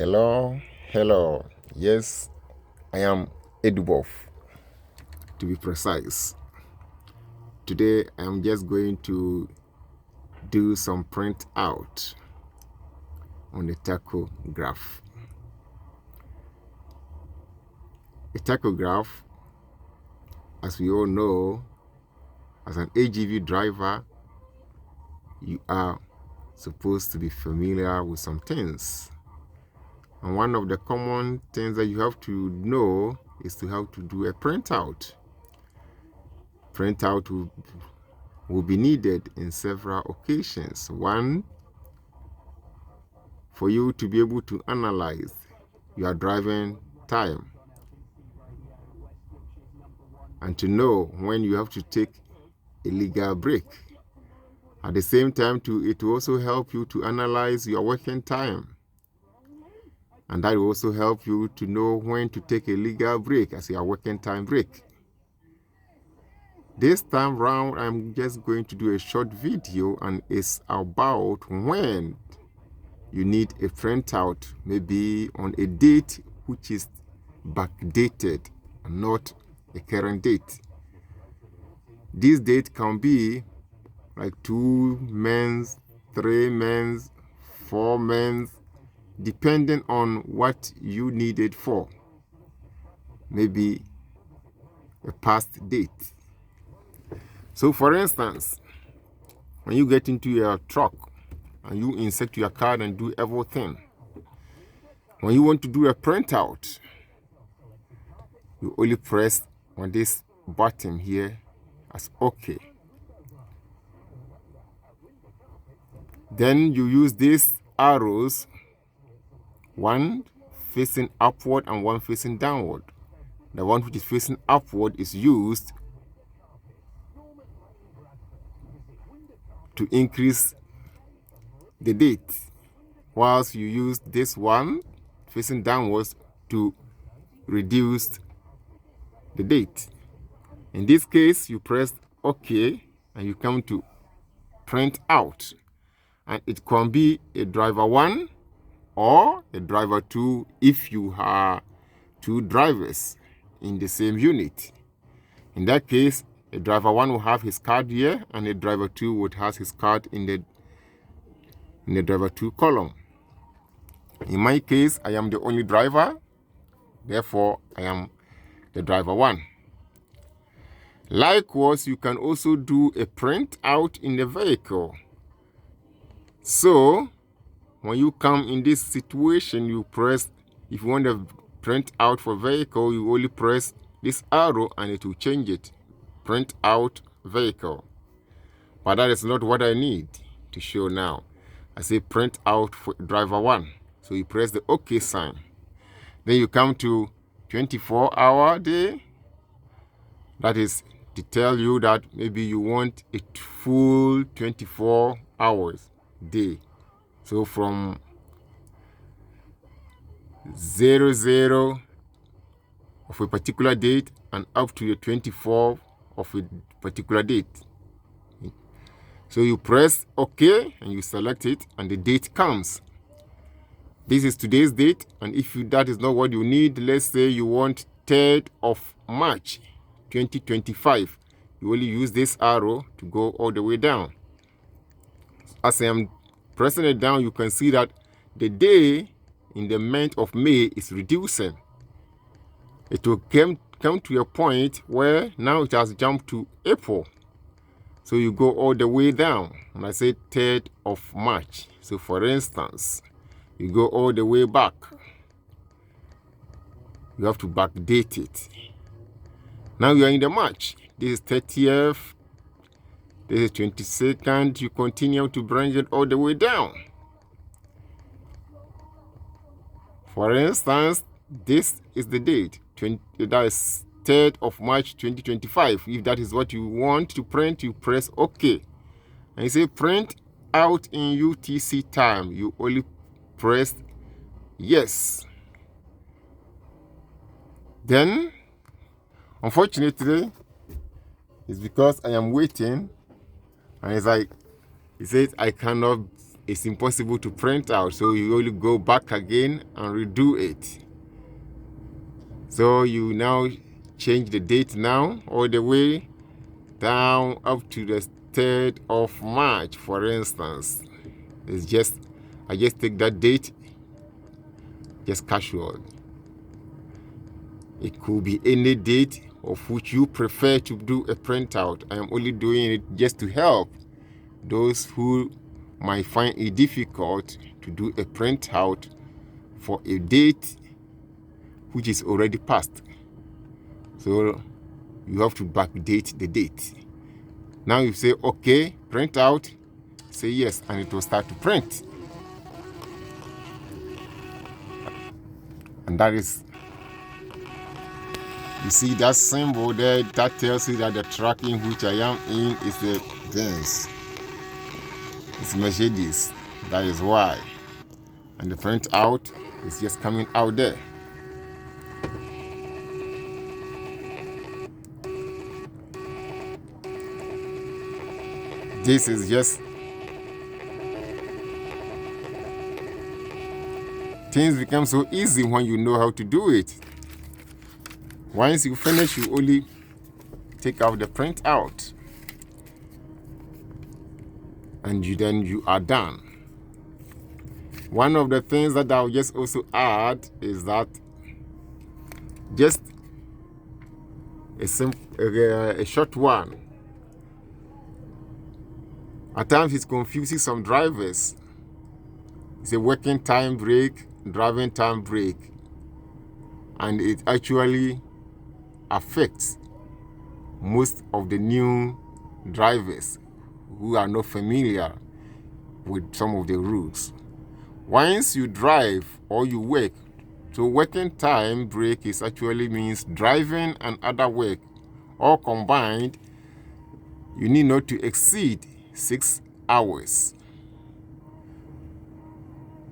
Hello. Yes, I am Edubov, to be precise. Today, I am just going to do some print out on the tachograph. A tachograph, as we all know, as an AGV driver, you are supposed to be familiar with some things. And one of the common things that you have to know is to how to do a printout. Printout will be needed in several occasions. One, for you to be able to analyze your driving time and to know when you have to take a legal break. At the same time, it will also help you to analyze your working time. And that will also help you to know when to take a legal break as your working time break. This time round, I'm just going to do a short video, and it's about when you need a printout, maybe on a date which is backdated and not a current date. This date can be like 2 months, 3 months, 4 months, depending on what you need it for. Maybe a past date. So for instance, when you get into your truck and you insert your card and do everything, when you want to do a printout, you only press on this button here as OK. Then you use these arrows, one facing upward and one facing downward. The one which is facing upward is used to increase the date, whilst you use this one facing downwards to reduce the date. In this case, you press OK and you come to print out. And it can be a driver 1 or a driver 2 if you have 2 drivers in the same unit. In that case, a driver 1 will have his card here, and a driver 2 would have his card in the driver 2 column. In my case, I am the only driver, therefore I am the driver 1. Likewise, you can also do a printout in the vehicle. So, when you come in this situation, you press, if you want to print out for vehicle, you only press this arrow and it will change it. Print out vehicle. But that is not what I need to show now. I say print out for driver 1. So you press the OK sign. Then you come to 24-hour day. That is to tell you that maybe you want a full 24 hours day. So from 00 of a particular date and up to the 24 of a particular date. So you press OK and you select it and the date comes. This is today's date, and if that is not what you need, let's say you want 3rd of March 2025, you only use this arrow to go all the way down. As I am pressing it down, you can see that the day in the month of May is reducing. It will come to a point where now it has jumped to April. So you go all the way down. And I say 3rd of March. So for instance, you go all the way back. You have to backdate it. Now you are in the March. This is 30th. This is 22nd. You continue to bring it all the way down. For instance, this is the date. That is 3rd of March 2025. If that is what you want to print, you press OK. And you say print out in UTC time. You only press yes. Then, unfortunately, it's because I am waiting, and it's like, it says I cannot it's impossible to print out, so you only go back again and redo it. So you now change the date now all the way down up to the 3rd of March, for instance. I just take that date, just casual. It could be any date of which you prefer to do a printout. I am only doing it just to help those who might find it difficult to do a printout for a date which is already passed. So you have to backdate the date. Now you say, okay, print out, say yes, and it will start to print. And that is, you see that symbol there, that tells you that the track in which I am in is the Benz. It's Mercedes. That is why. And the printout is just coming out there. This is just things become so easy when you know how to do it. Once you finish, you only take out the printout, and then you are done. One of the things that I'll just also add is that just a short one. At times it confuses some drivers. It's a working time break, driving time break, and it actually affects most of the new drivers who are not familiar with some of the rules. Once you drive or you work, so working time break is actually means driving and other work all combined. You need not to exceed 6 hours.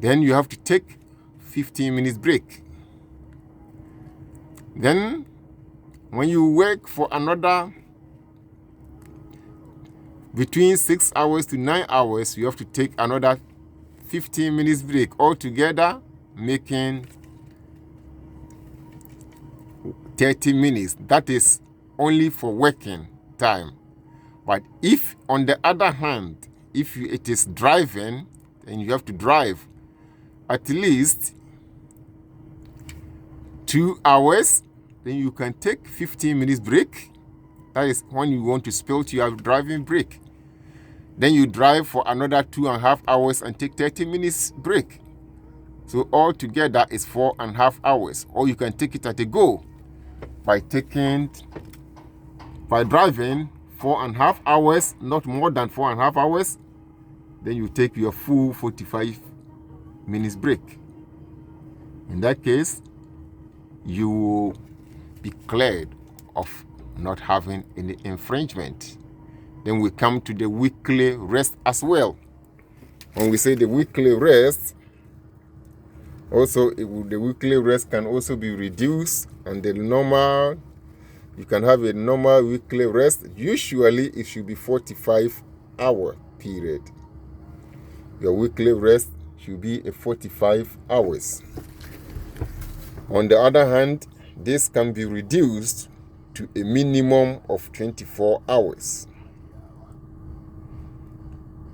Then you have to take 15 minutes break. Then when you work for another between 6 hours to 9 hours, you have to take another 15 minutes break altogether, making 30 minutes. That is only for working time. But if, on the other hand, if it is driving, then you have to drive at least 2 hours, then you can take 15 minutes break. That is when you want to spill to your driving break. Then you drive for another 2.5 hours and take 30 minutes break. So altogether it's 4.5 hours. Or you can take it at a go by driving 4.5 hours, not more than 4.5 hours. Then you take your full 45 minutes break. In that case, you will be cleared of not having any infringement. Then we come to the weekly rest as well. When we say the weekly rest, also the weekly rest can also be reduced, and the normal, you can have a normal weekly rest. Usually it should be 45-hour period. Your weekly rest should be a 45 hours. On the other hand, this can be reduced to a minimum of 24 hours.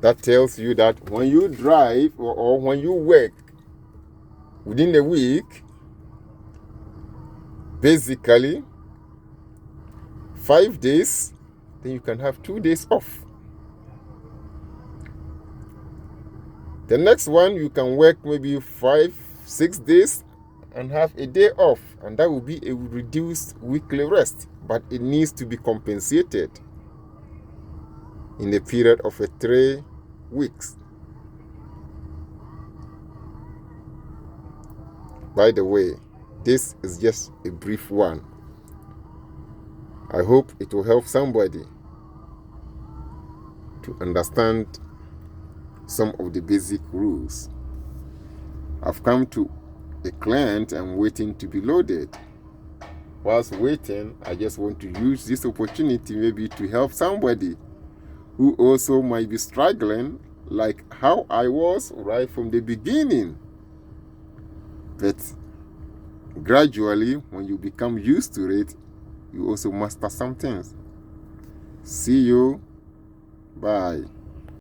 That tells you that when you drive or when you work within a week, basically 5 days, then you can have 2 days off. The next one, you can work maybe 5-6 days and have a day off, and that will be a reduced weekly rest, but it needs to be compensated in a period of 3 weeks. By the way, this is just a brief one. I hope it will help somebody to understand some of the basic rules. I've come to a client, I'm waiting to be loaded. Whilst waiting, I just want to use this opportunity maybe to help somebody who also might be struggling like how I was right from the beginning. But gradually, when you become used to it, you also master some things. See you. Bye.